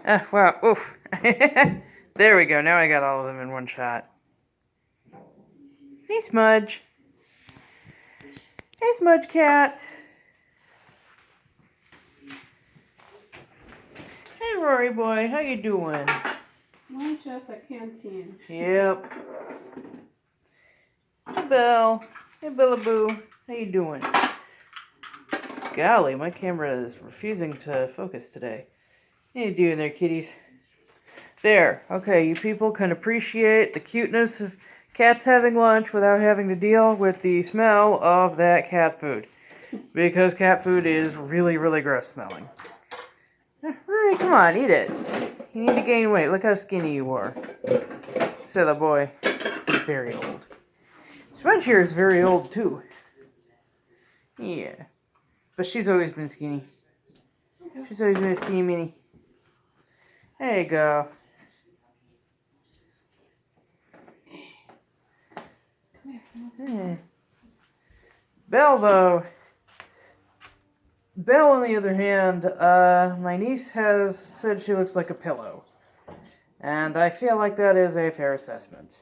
Wow, oof. There we go, now I got all of them in one shot. Hey, Smudge. Hey, Smudge Cat. Hey, Rory boy, how you doing? Lunch at the canteen. Yep. Hey, Belle. Hey, Billaboo. How you doing? Golly, my camera is refusing to focus today. How you doing there, kitties? There. Okay, you people can appreciate the cuteness of cats having lunch without having to deal with the smell of that cat food. Because cat food is really, really gross smelling. Rory, come on, eat it. You need to gain weight. Look how skinny you are. Silly boy. He's very old. Smudge here is very old, too. Yeah. But she's always been skinny. She's always been a skinny mini. There you go. Belle, though. Belle, on the other hand, my niece has said she looks like a pillow. And I feel like that is a fair assessment.